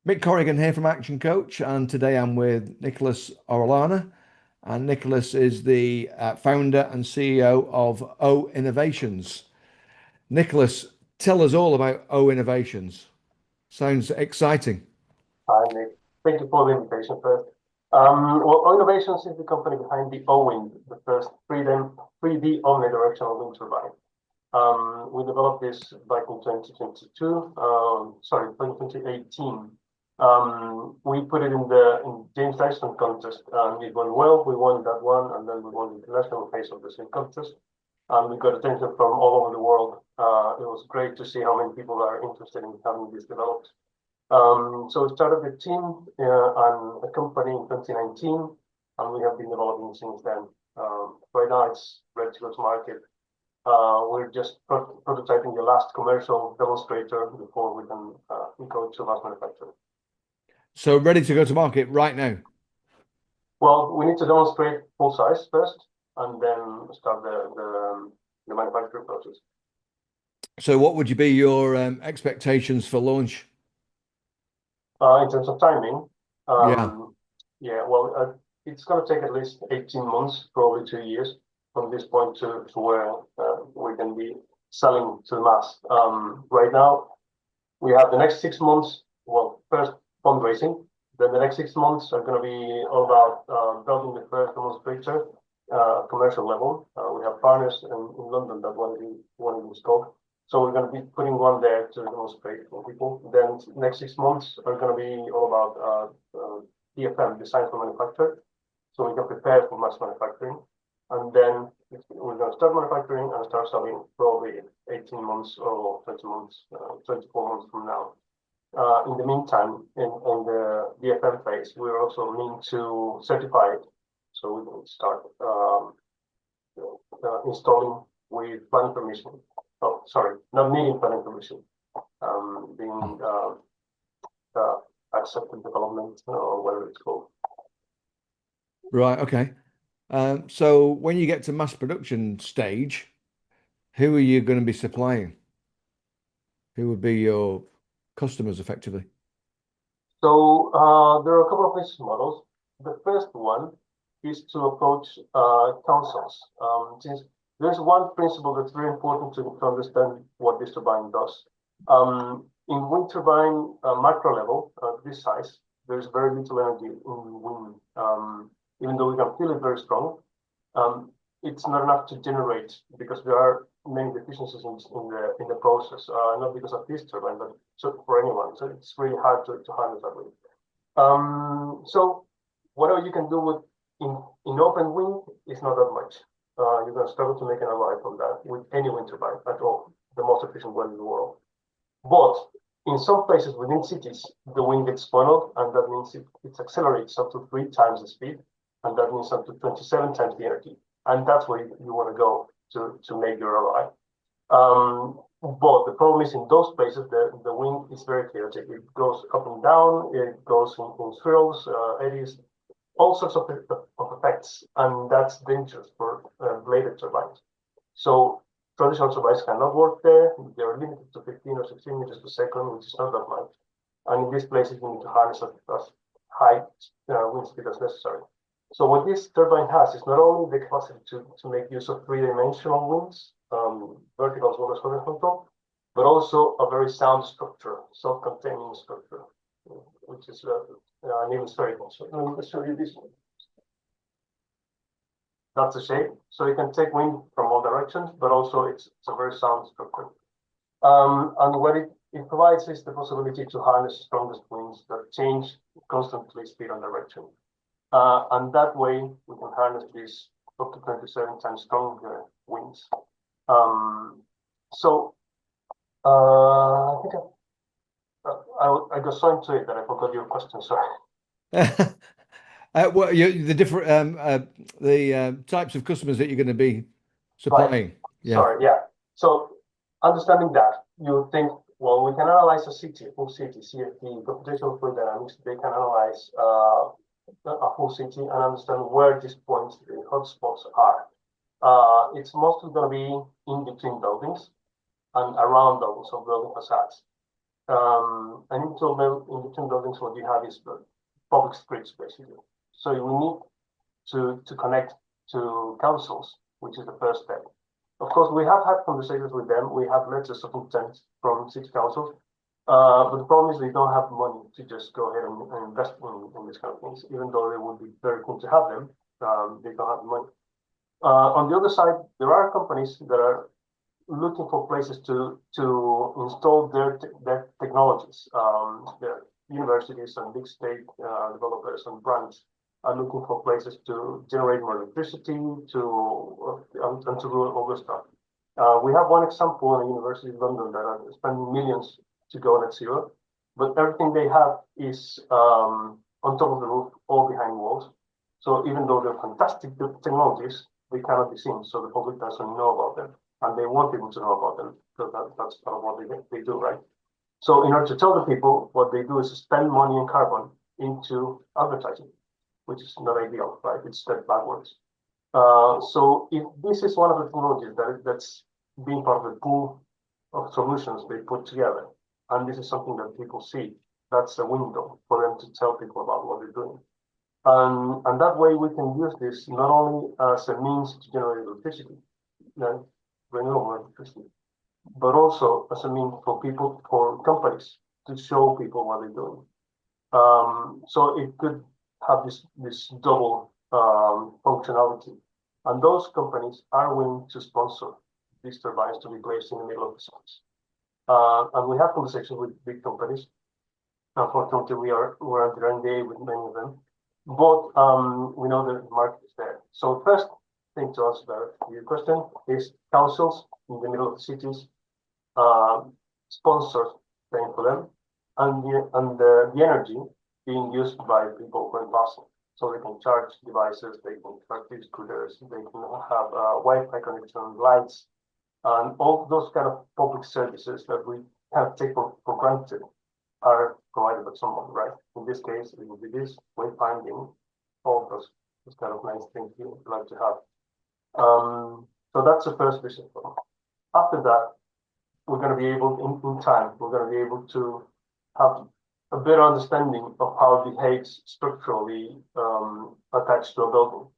Mick Corrigan here from Action Coach, and today I'm with Nicolas Orellana. And Nicolas is the founder and CEO of O Innovations. Nicolas, tell us all about O Innovations. Sounds exciting. Hi, Nick. Thank you for the invitation first. Well, Innovations is the company behind the O-Wind, the first 3D omnidirectional wind turbine. We developed this back in 2022, sorry, 2018. We put it in the James Dyson contest, and it went well. We won that one, and then we won the international phase of the same contest. And we got attention from all over the world. It was great to see how many people are interested in having this developed. So we started the team and a company in 2019, and we have been developing since then. Right now, it's ready to go to market. We're just prototyping the last commercial demonstrator before we can go to mass manufacturing. So ready to go to market right now? Well, we need to demonstrate full size first, and then start the manufacturing process. So what would be your expectations for launch? In terms of timing, Yeah. yeah, well, it's going to take at least 18 months, probably 2 years from this point to where we can be selling to the mass. Right now, we have the next 6 months, well, first fundraising, then the next 6 months are going to be all about building the first demonstrator, commercial level. We have partners in London that want to install. So we're going to be putting one there to demonstrate for people. Then next 6 months are going to be all about DFM, design for manufacture. So we can prepare for mass manufacturing. And then we're going to start manufacturing and start selling probably 18 months or 20 months, 24 months from now. In the meantime, in the DFM phase, we're also meant to certify it. So we can start installing with planning permission. Oh, sorry, not needing planning permission, being accepted development or whatever it's called. Right. Okay. So when you get to mass production stage, who are you going to be supplying? Who would be your customers effectively? So there are a couple of business models. The first one is to approach councils. Since there's one principle that's very important to understand what this turbine does. In wind turbine macro level, this size, there's very little energy in wind. Even though we can feel it very strong, it's not enough to generate because there are many deficiencies in the process. Not because of this turbine, but for anyone. So it's really hard to handle that way. So whatever you can do with in open wind is not that much. You're going to struggle to make an ROI from that with any wind turbine at all, the most efficient one in the world. But in some places within cities, the wind gets funneled, and that means it accelerates up to 3 times the speed, and that means up to 27 times the energy. And that's where you want to go to make your ROI. But the problem is in those places, the wind is very chaotic. It goes up and down, it goes in swirls, eddies, all sorts of effects, and that's dangerous for bladed turbines. So traditional turbines cannot work there. They are limited to 15 or 16 meters per second, which is not that much. And in these places, you need to harness as high wind speed as necessary. So what this turbine has is not only the capacity to make use of 3-dimensional winds, vertical as well as horizontal, but also a very sound structure, self-containing structure, which is an even spherical. So let me show you this one. That's the shape. So you can take wind from all directions, but also it's a very sound structure. And what it provides is the possibility to harness strongest winds that change constantly speed and direction. And that way we can harness these up to 27 times stronger winds. So I think I got so into it that I forgot your question. Sorry. Well, the different types of customers that you're going to be supplying. Right. Yeah. Sorry. Yeah. So understanding that, you think, well, we can analyze a city, a full city, CFD, computational fluid dynamics. They can analyze a full city and understand where these points, the hotspots are. It's mostly going to be in between buildings and around buildings or building facades. And in between buildings, what you have is the public streets, basically. So you need to connect to councils, which is the first step. Of course, we have had conversations with them. We have letters of intent from 6 councils. But the problem is they don't have money to just go ahead and invest in these kind of things, even though they would be very keen to have them. They don't have the money. On the other side, there are companies that are looking for places to install their technologies. The universities and big state developers and brands are looking for places to generate more electricity and to do all this stuff. We have one example in a university in London that are spending millions to go net zero, but everything they have is on top of the roof or behind walls. So even though they're fantastic technologies, they cannot be seen, so the public doesn't know about them, and they want people to know about them because that's part of what they do, right? So in order to tell the people, what they do is spend money and carbon into advertising, which is not ideal, right? It's step backwards. So if this is one of the technologies that's being part of the pool of solutions they put together, and this is something that people see, that's a window for them to tell people about what they're doing. And that way we can use this not only as a means to generate electricity, renewable electricity, but also as a means for people, for companies to show people what they're doing. So it could have this double functionality. And those companies are willing to sponsor these turbines to be placed in the middle of the sites. And we have conversations with big companies. Unfortunately, we're under NDA with many of them. But we know the market is there. So first thing to answer your question is councils in the middle of the cities, sponsors paying for them, and the energy being used by people when passing. So they can charge devices, they can charge these scooters, they can have Wi-Fi connection, lights, and all those kind of public services that we kind of take for granted are provided by someone, right? In this case, it will be this, wayfinding, all those kind of nice things you would like to have. So that's the first vision. After that, we're going to be able, in time, we're going to be able to have a better understanding of how it behaves structurally attached to a building.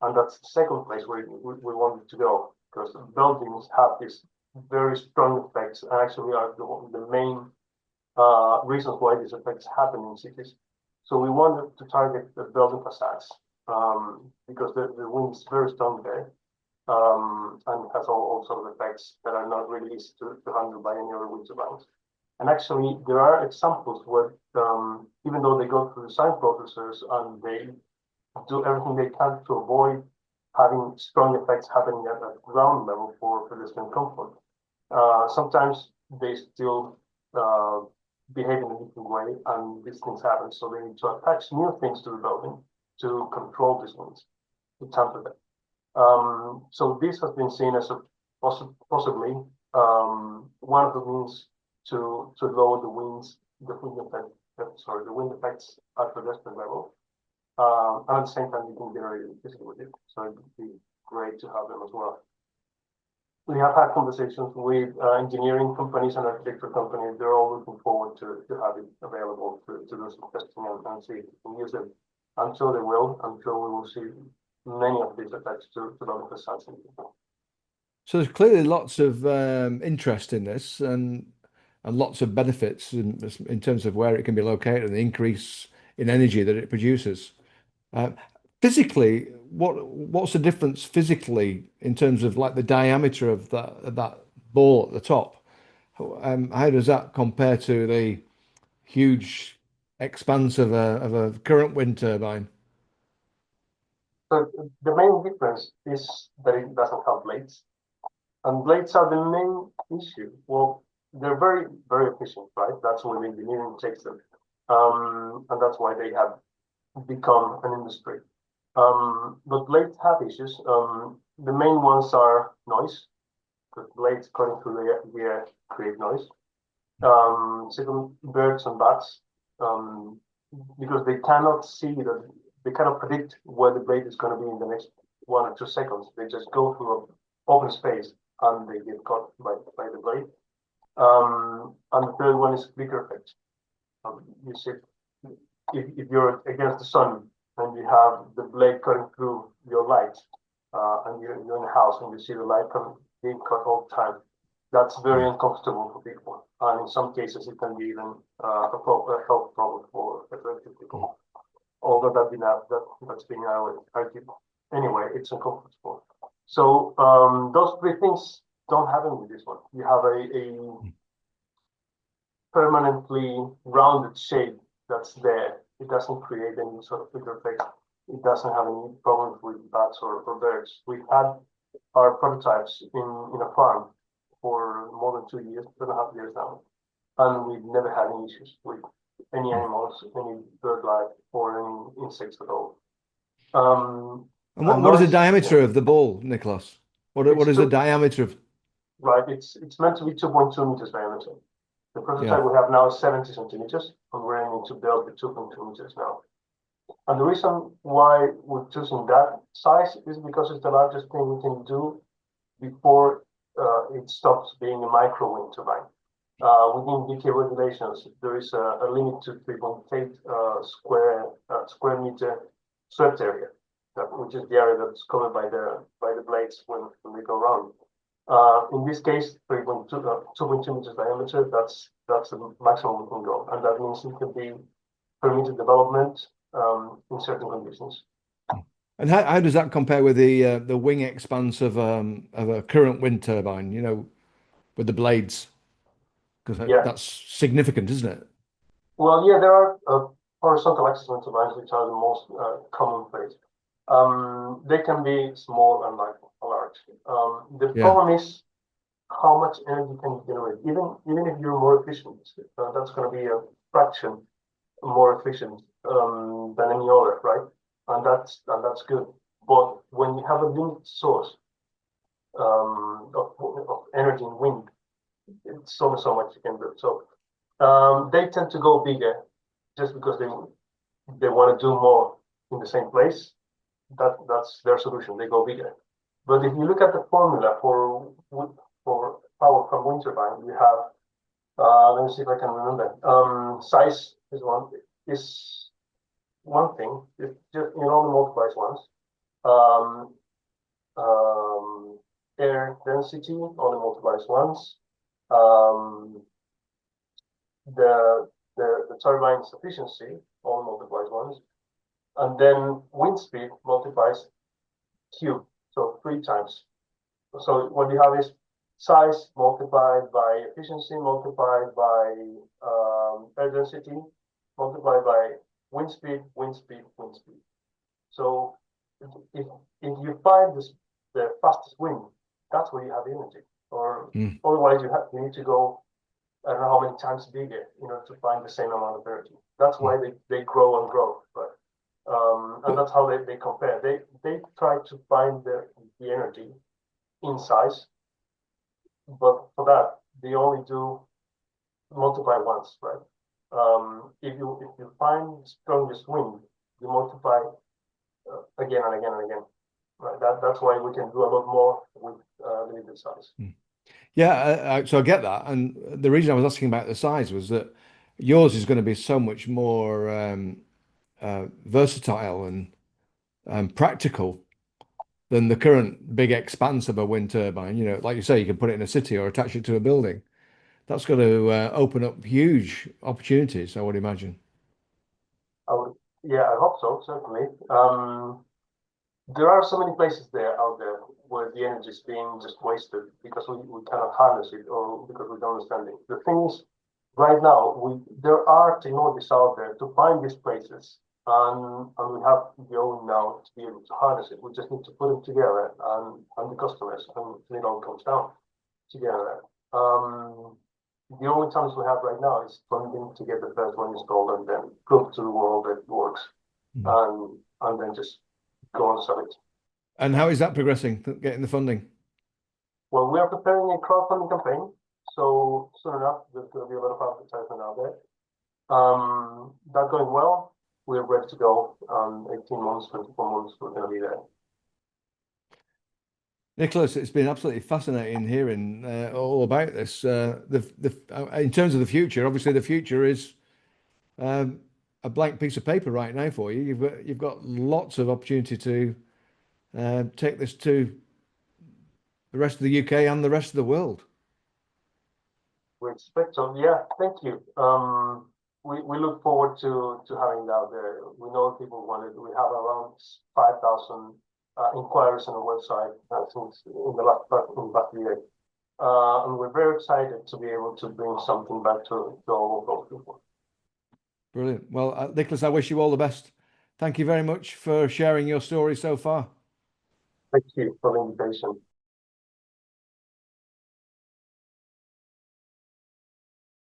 And that's the second place where we wanted to go, because buildings have these very strong effects and actually are the main reasons why these effects happen in cities. So we wanted to target the building facades because the wind is very strong there and has all sorts of effects that are not really easy to handle by any other wind turbines. And actually, there are examples where even though they go through design processes and they do everything they can to avoid having strong effects happening at the ground level for pedestrian comfort, sometimes they still behave in a different way, and these things happen. So they need to attach new things to the building to control these winds, to temper them. So this has been seen as a possibly one of the means to lower the winds, the wind effects at pedestrian level. And at the same time, you can generate electricity with it. So it would be great to have them as well. We have had conversations with engineering companies and architecture companies. They're all looking forward to have it available to do some testing and see if we can use it. I'm sure they will. I'm sure we will see many of these effects to building facades. So there's clearly lots of interest in this and lots of benefits in terms of where it can be located and the increase in energy that it produces. Physically, what's the difference physically in terms of like the diameter of that ball at the top? How does that compare to the huge expanse of a current wind turbine? So the main difference is that it doesn't have blades. And blades are the main issue. Well, they're very, very efficient, right? That's where the engineering takes them. And that's why they have become an industry. But blades have issues. The main ones are noise, because blades cutting through the air create noise. Second, birds and bats, because they cannot see that, they cannot predict where the blade is going to be in the next 1 or 2 seconds. They just go through an open space and they get caught by the blade. And the third third one is flicker effect. You see, if you're against the sun and you have the blade cutting through your light, and you're in a house and you see the light being cut all the time, that's very uncomfortable for people. And in some cases, it can be even a health problem for people. Although that's being argued. Anyway, it's uncomfortable. So those three things don't happen with this one. You have a permanently rounded shape that's there. It doesn't create any sort of flicker effect. It doesn't have any problems with bats or birds. We've had our prototypes in a farm for more than 2 years, 2.5 years now, and we've never had any issues with any animals, any bird life, or any insects at all. And what is the diameter of the ball, Nicolas? What is the diameter of? Right, it's meant to be 2.2 meters diameter. The prototype we have now is 70 centimeters, and we're aiming to build the 2.2 meters now. And the reason why we're choosing that size is because it's the largest thing we can do before it stops being a micro wind turbine. Within UK regulations, there is a limit to 3.8 square meter swept area, which is the area that's covered by the blades when they go around. In this case, 2.2 meters diameter, that's the maximum we can go, and that means it can be permitted development in certain conditions. And how does that compare with the wing expanse of a current wind turbine? You know, with the blades, because that's significant, isn't it? Well, yeah, there are horizontal axis wind turbines, which are the most commonplace. They can be small and large. The problem is how much energy can you generate. Even if you're more efficient, that's going to be a fraction more efficient than any other, right? And that's good. But when you have a limited source of energy in wind, it's only so much you can do. So they tend to go bigger just because they want to do more in the same place. That's their solution. They go bigger. But if you look at the formula for power from wind turbine, we have let me see if I can remember. Size is one thing. It just only multiplies once. Air density only multiplies once. The turbine's efficiency only multiplies once, and then wind speed multiplies cube, so 3 times. So what you have is size multiplied by efficiency multiplied by air density multiplied by wind speed. So if you find the fastest wind, that's where you have energy. Or otherwise you need to go, I don't know how many times bigger in order to find the same amount of energy. That's why they grow and grow, right? And that's how they compare. They try to find the energy in size, but for that they only do multiply once, right? If you find strongest wind, you multiply again and again and again. Right? That's why we can do a lot more with limited size. Yeah, so I get that, and the reason I was asking about the size was that yours is going to be so much more versatile and practical than the current big expanse of a wind turbine. You know, like you say, you can put it in a city or attach it to a building. That's going to open up huge opportunities, I would imagine. I hope so, certainly. There are so many places out there where the energy is being just wasted because we cannot harness it or because we don't understand it. The thing is, right now, there are technologies out there to find these places, and we have the only now to be able to harness it. We just need to put them together and the customers, and it all comes down together. The only challenge we have right now is funding to get the first one installed and then prove to the world that it works, and then just go on sell it. And how is that progressing, getting the funding? Well, we are preparing a crowdfunding campaign, so soon enough there's going to be a lot of advertisement out there. That going well, we're ready to go. 18 months, 24 months, we're going to be there. Nicholas, it's been absolutely fascinating hearing all about this. In terms of the future, obviously the future is um, a blank piece of paper right now for you. You've got lots of opportunity to take this to the rest of the UK and the rest of the world. We expect so. Yeah, thank you. We look forward to having that there. We know people want it. We have around 5,000 inquiries on the website since in the last year. And we're very excited to be able to bring something back to all of those people. Brilliant. Well, Nicholas, I wish you all the best. Thank you very much for sharing your story so far. Thank you for the invitation.